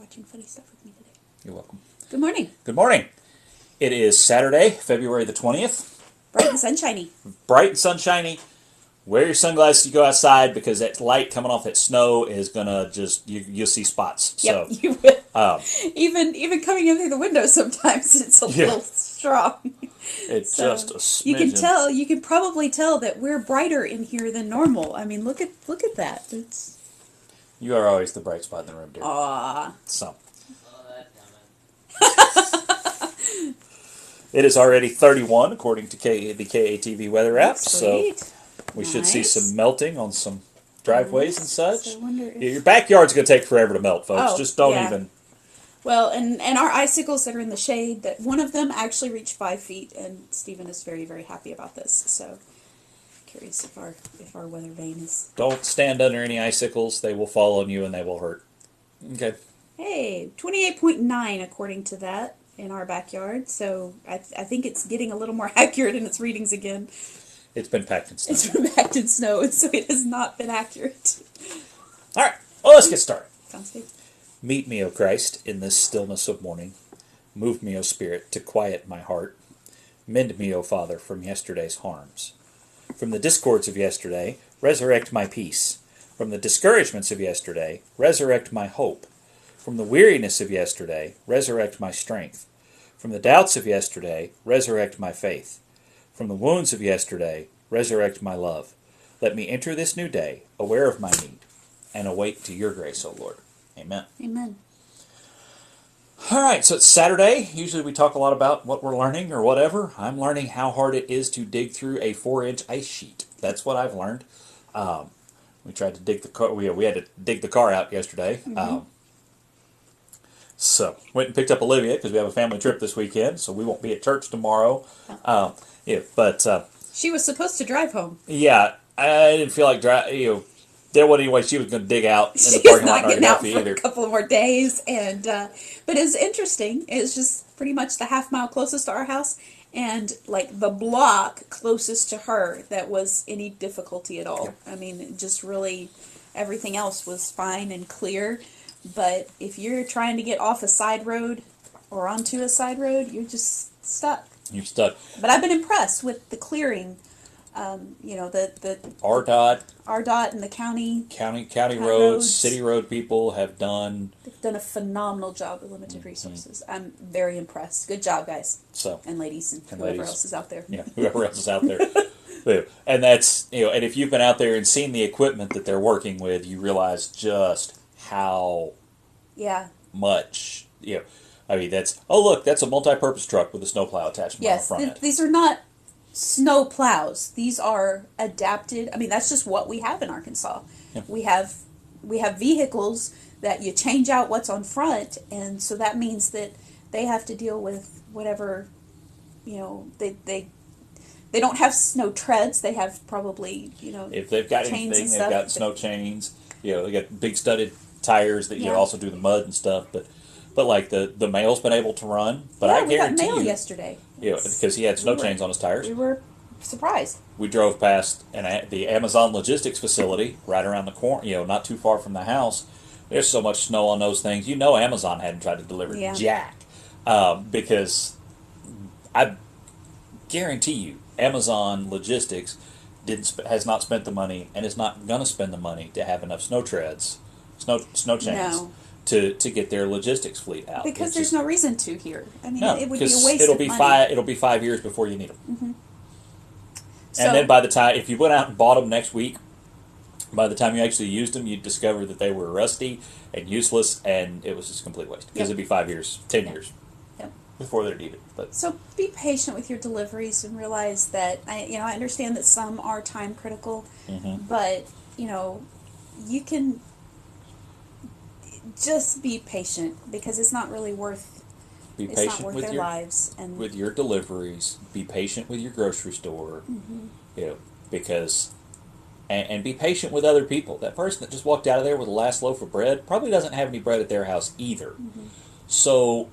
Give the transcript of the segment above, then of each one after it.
watching funny stuff with me today. You're welcome. Good morning. Good morning. It is Saturday, February the 20th. Bright and sunshiny. Bright and sunshiny. Wear your sunglasses to go outside because that light coming off that snow is going to just, you'll see spots. Yep, So, you will. Even coming in through the window sometimes it's a little strong. It's So, just a smidgen. You can probably tell that we're brighter in here than normal. I mean, look at that. It's You are always the bright spot in the room, dear. Aww. So. It is already 31 according to the KATV weather app. Sweet. So we should see some melting on some driveways and such. So I wonder if... Your backyard's going to take forever to melt, folks. Oh, Just don't yeah. even... Well, and our icicles that are in the shade, that one of them actually reached 5 feet, and Stephen is very, very happy about this. So, curious if our weather vane is... Don't stand under any icicles. They will fall on you and they will hurt. Okay. Hey, 28.9 according to that in our backyard. So, I think it's getting a little more accurate in its readings again. It's been packed in snow. It's been packed in snow, and so it has not been accurate. All right. Well, let's get started. Sounds good. Meet me, O Christ, in this stillness of morning. Move me, O Spirit, to quiet my heart. Mend me, O Father, from yesterday's harms. From the discords of yesterday, resurrect my peace. From the discouragements of yesterday, resurrect my hope. From the weariness of yesterday, resurrect my strength. From the doubts of yesterday, resurrect my faith. From the wounds of yesterday, resurrect my love. Let me enter this new day, aware of my need, and awake to your grace, O Lord. Amen. Amen. All right, so it's Saturday. Usually we talk a lot about what we're learning or whatever. I'm learning how hard it is to dig through a 4-inch ice sheet. That's what I've learned. We tried to dig the car. We had to dig the car out yesterday. So went and picked up Olivia because we have a family trip this weekend. So we won't be at church tomorrow. She was supposed to drive home. Yeah, I didn't feel like driving. There wasn't any way she was going to dig out in the She's parking not lot. getting out for either. a couple of more days, and but it's interesting. It's just pretty much the half mile closest to our house, and like the block closest to her that was any difficulty at all. Yeah. I mean, just really everything else was fine and clear. But if you're trying to get off a side road or onto a side road, you're just stuck. You're stuck. But I've been impressed with the clearing. The RDOT and the county roads, roads. city road people have done. They've done a phenomenal job with limited resources. I'm very impressed. Good job, guys. So and ladies and whoever else is out there. Yeah, whoever else is out there. And that's and if you've been out there and seen the equipment that they're working with, you realize just how much I mean that's that's a multi-purpose truck with a snowplow attachment on the front end. These are not snow plows. These are adapted. I mean, that's just what we have in Arkansas. Yeah. We have vehicles that you change out what's on front, and so that means that they have to deal with whatever, they don't have snow treads. They have probably, if they've got chains anything, and they've stuff, got snow chains. They got big studded tires that also do the mud and stuff. But like the mail's been able to run. But I guarantee we got mail you, yesterday. because he had snow chains on his tires. We were surprised. We drove past the Amazon logistics facility right around the corner, not too far from the house. There's so much snow on those things. Amazon hadn't tried to deliver jack. Because I guarantee you, Amazon logistics has not spent the money and is not going to spend the money to have enough snow treads, snow chains. No. To get their logistics fleet out. Because there's no reason to here. I mean, it would be a because waste it'll of be money. It'll be 5 years before you need them. Mm-hmm. And then by the time, if you went out and bought them next week, by the time you actually used them, you'd discover that they were rusty and useless, and it was just a complete waste. Because it'd be 5 years, 10 years before they're needed. But so be patient with your deliveries and realize that I understand that some are time critical, but you can. Just be patient because it's not really worth. Be it's patient not worth with their lives and with your deliveries. Be patient with your grocery store. Because and be patient with other people. That person that just walked out of there with the last loaf of bread probably doesn't have any bread at their house either. So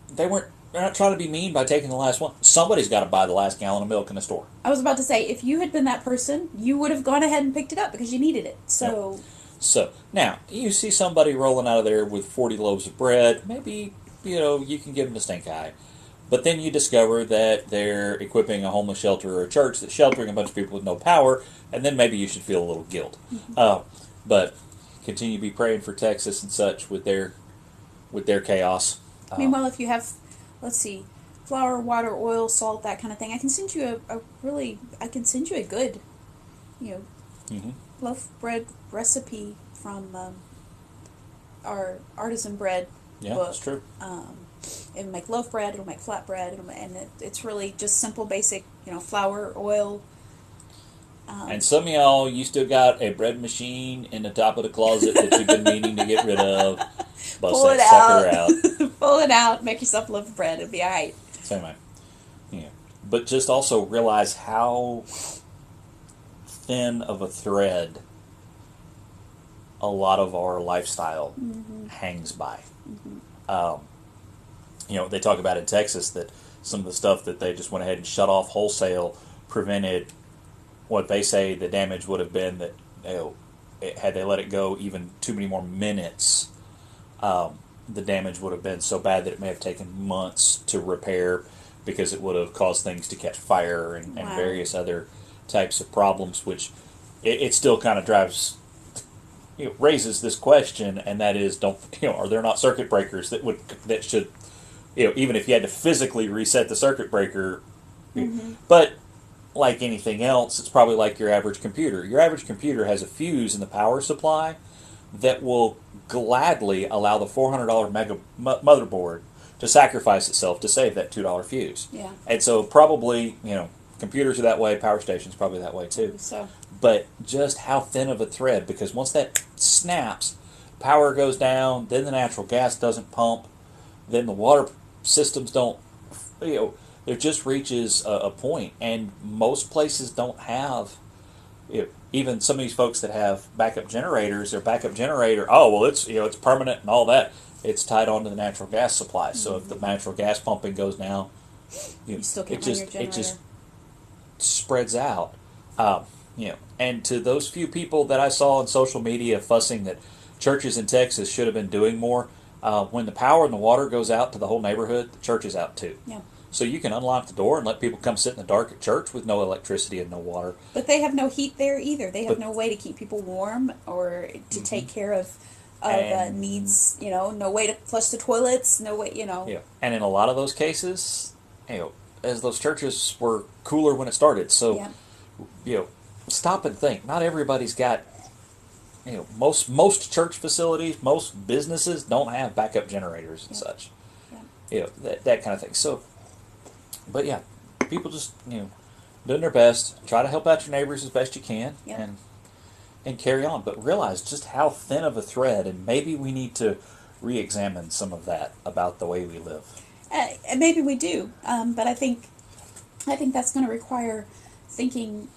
they're not trying to be mean by taking the last one. Somebody's got to buy the last gallon of milk in the store. I was about to say, if you had been that person, you would have gone ahead and picked it up because you needed it. So. So now you see somebody rolling out of there with 40 loaves of bread. Maybe you can give them a stink eye, but then you discover that they're equipping a homeless shelter or a church that's sheltering a bunch of people with no power, and then maybe you should feel a little guilt. But continue to be praying for Texas and such with their chaos. Meanwhile, if you have, let's see, flour, water, oil, salt, that kind of thing, I can send you I can send you a good, Mm-hmm. loaf bread recipe from our artisan bread Yeah, book. that's true. It'll make loaf bread, it'll make flat bread, it's really just simple, basic, flour, oil. And some of y'all, you still got a bread machine in the top of the closet that you've been meaning to get rid of. Bust Pull that it sucker out. out. Pull it out, make yourself a loaf of bread, it'll be alright. Same way. Yeah. But just also realize how thin of a thread a lot of our lifestyle hangs by. They talk about in Texas that some of the stuff that they just went ahead and shut off wholesale prevented what they say the damage would have been that had they let it go even too many more minutes, the damage would have been so bad that it may have taken months to repair because it would have caused things to catch fire and Wow. various other types of problems, which it still kind of drives, raises this question, and that is, are there not circuit breakers that should, even if you had to physically reset the circuit breaker, but like anything else, it's probably like your average computer. Your average computer has a fuse in the power supply that will gladly allow the $400 motherboard to sacrifice itself to save that $2 fuse. Yeah. And so probably, computers are that way, power stations probably that way too. So, But just how thin of a thread, because once that snaps, power goes down, then the natural gas doesn't pump, then the water systems don't, there just reaches a point, and most places don't have, even some of these folks that have backup generators, their backup generator, it's permanent and all that, it's tied onto the natural gas supply. So if the natural gas pumping goes down, you still can't it run just your generator. it just spreads out. And to those few people that I saw on social media fussing that churches in Texas should have been doing more, when the power and the water goes out to the whole neighborhood, the church is out too. Yeah. So you can unlock the door and let people come sit in the dark at church with no electricity and no water. But they have no heat there either. They have But- no way to keep people warm or to take care of And- needs. No way to flush the toilets. No way. Yeah. And in a lot of those cases, as those churches were cooler when it started. So, Yeah. Stop and think. Not everybody's got, most church facilities, most businesses don't have backup generators and such. Yeah. That kind of thing. So, but yeah, people just, doing their best. Try to help out your neighbors as best you can. Yeah. And carry on. But realize just how thin of a thread, and maybe we need to re-examine some of that about the way we live. And maybe we do, but I think that's going to require thinking.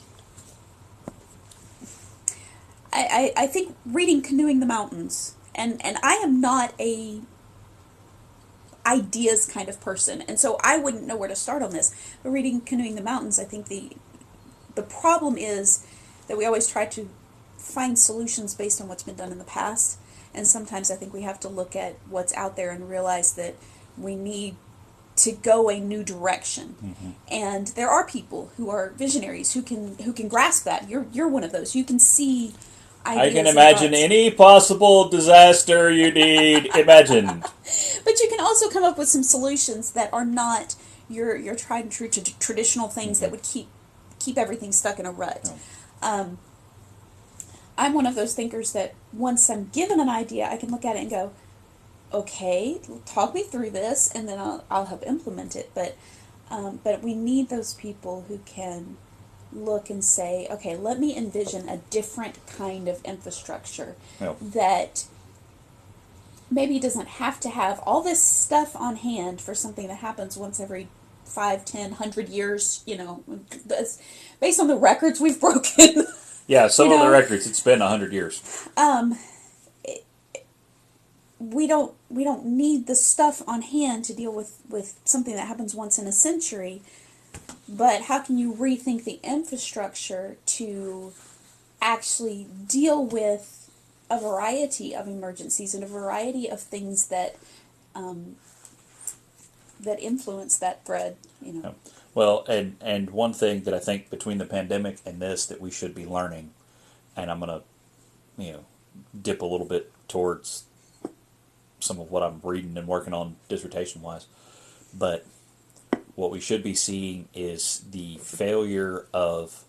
I think reading Canoeing the Mountains, and I am not a ideas kind of person, and so I wouldn't know where to start on this. But reading Canoeing the Mountains, I think the problem is that we always try to find solutions based on what's been done in the past, and sometimes I think we have to look at what's out there and realize that we need to go a new direction. Mm-hmm. And there are people who are visionaries who can grasp that. You're one of those. You can see ideas. I can and imagine thoughts. any possible disaster you need imagined. But you can also come up with some solutions that are not your tried and true traditional things that would keep everything stuck in a rut. No. I'm one of those thinkers that once I'm given an idea, I can look at it and go, okay, talk me through this, and then I'll help implement it. But we need those people who can look and say, okay, let me envision a different kind of infrastructure No. that maybe doesn't have to have all this stuff on hand for something that happens once every 5, 10, 100 years, that's based on the records we've broken. Yeah, some You of the know? records, it's been 100 years. We don't need the stuff on hand to deal with something that happens once in a century, but how can you rethink the infrastructure to actually deal with a variety of emergencies and a variety of things that that influence that thread. Yeah. Well, and one thing that I think between the pandemic and this that we should be learning, and I'm gonna, dip a little bit towards some of what I'm reading and working on dissertation wise, but what we should be seeing is the failure of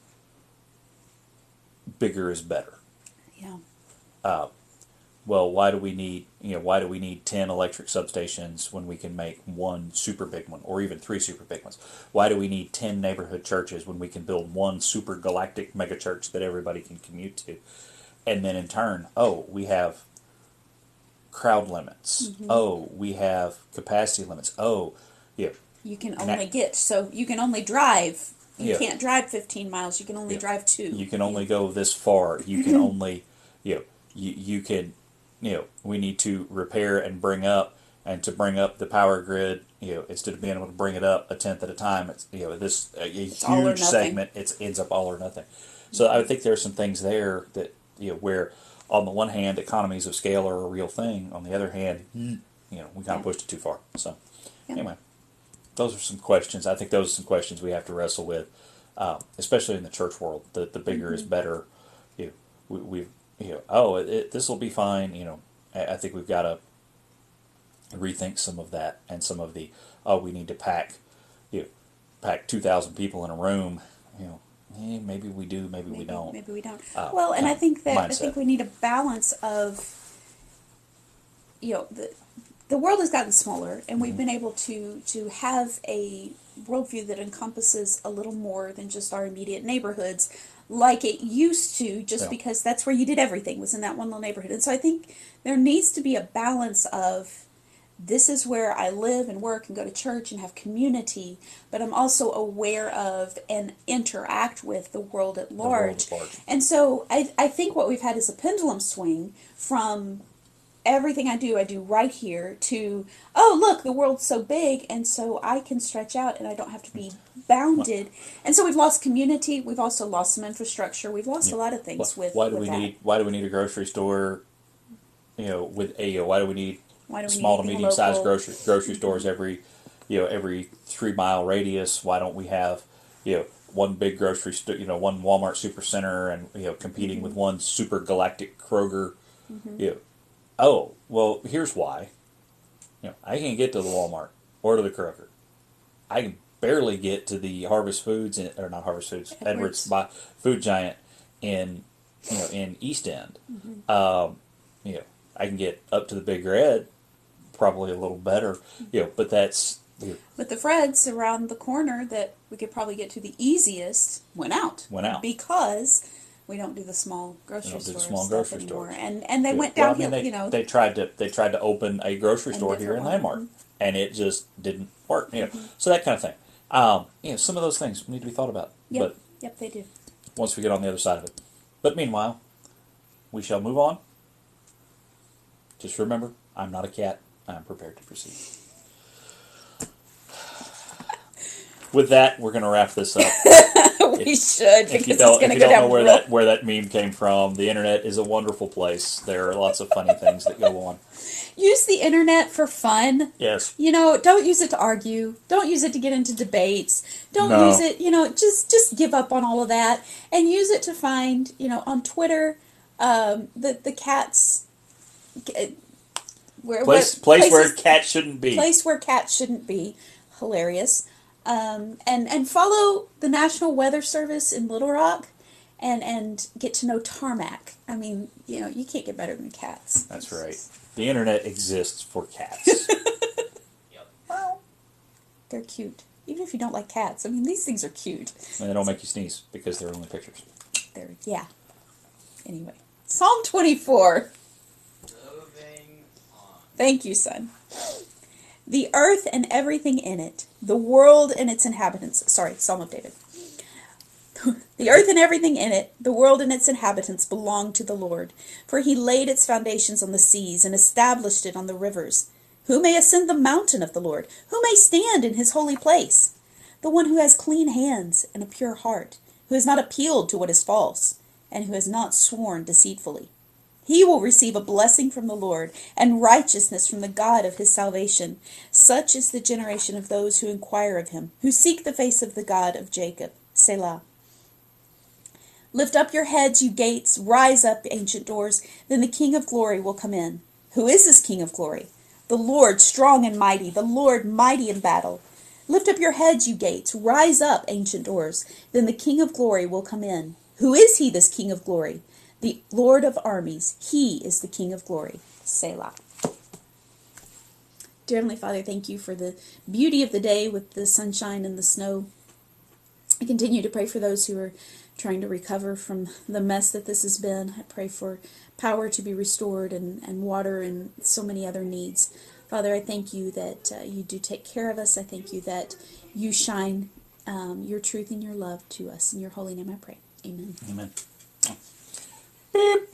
bigger is better. Yeah. Well, why do we need 10 electric substations when we can make one super big one, or even 3 super big ones? Why do we need 10 neighborhood churches when we can build one super galactic mega church that everybody can commute to? And then in turn, we have crowd limits. Mm-hmm. We have capacity limits. You can only drive. You can't drive 15 miles. You can only drive 2. You can only go this far. You can only, you can, we need to repair and bring up, and to bring up the power grid, instead of being able to bring it up a tenth at a time, it's, a huge segment, it ends up all or nothing. So I think there are some things there that, where on the one hand, economies of scale are a real thing. On the other hand, we kind of pushed it too far. So anyway, those are some questions. I think those are some questions we have to wrestle with, especially in the church world. The bigger is better. This will be fine. I think we've got to rethink some of that, and some of the we need to pack 2,000 people in a room. Maybe we do, maybe we don't. Maybe we don't. And I think we need a balance of the world has gotten smaller, and we've been able to have a worldview that encompasses a little more than just our immediate neighborhoods, like it used to, because that's where you did everything, was in that one little neighborhood. And so I think there needs to be a balance of, this is where I live and work and go to church and have community, but I'm also aware of and interact with the world at large. And so I think what we've had is a pendulum swing from everything I do right here, to, look, the world's so big, and so I can stretch out and I don't have to be bounded. And so we've lost community. We've also lost some infrastructure. We've lost a lot of things why do we need a grocery store? Why do we need small to medium sized grocery stores every 3 mile radius? Why don't we have one big grocery store, one Walmart Supercenter, and competing with one super galactic Kroger? Here's why. I can't get to the Walmart or to the Kroger. I can barely get to the Harvest Foods, or not Harvest Foods, Edwards Food Giant in East End. I can get up to the Big Red, probably a little better, but that's... But the Freds around the corner that we could probably get to the easiest went out. Because we don't do the small grocery stores anymore. And they went downhill, They tried to open a grocery store here in Landmark, and it just didn't work. So that kind of thing. Some of those things need to be thought about. Yep, they do. Once we get on the other side of it. But meanwhile, we shall move on. Just remember, I'm not a cat. I'm prepared to proceed. With that, we're going to wrap this up. We should, because it's going to go down. If you don't know where that meme came from, the internet is a wonderful place. There are lots of funny things that go on. Use the internet for fun. Yes. Don't use it to argue. Don't use it to get into debates. Don't use it, just give up on all of that. And use it to find, on Twitter, the cats... Place where cats shouldn't be. Place where cats shouldn't be. Hilarious. And follow the National Weather Service in Little Rock, and get to know Tarmac. I mean, you can't get better than cats. That's right. The internet exists for cats. Well, they're cute. Even if you don't like cats, I mean, these things are cute. And they don't make you sneeze because they're only pictures. Anyway, Psalm 24. Thank you, son. The earth and everything in it, the world and its inhabitants. Sorry, Psalm of David. The earth and everything in it, the world and its inhabitants belong to the Lord. For he laid its foundations on the seas and established it on the rivers. Who may ascend the mountain of the Lord? Who may stand in his holy place? The one who has clean hands and a pure heart, who has not appealed to what is false, and who has not sworn deceitfully. He will receive a blessing from the Lord and righteousness from the God of his salvation. Such is the generation of those who inquire of him, who seek the face of the God of Jacob. Selah. Lift up your heads, you gates. Rise up, ancient doors. Then the King of glory will come in. Who is this King of glory? The Lord strong and mighty, the Lord mighty in battle. Lift up your heads, you gates. Rise up, ancient doors. Then the King of glory will come in. Who is he, this King of glory? The Lord of armies. He is the King of glory. Selah. Dear Heavenly Father, thank you for the beauty of the day with the sunshine and the snow. I continue to pray for those who are trying to recover from the mess that this has been. I pray for power to be restored and water and so many other needs. Father, I thank you that you do take care of us. I thank you that you shine your truth and your love to us. In your holy name I pray. Amen. Amen. Beep.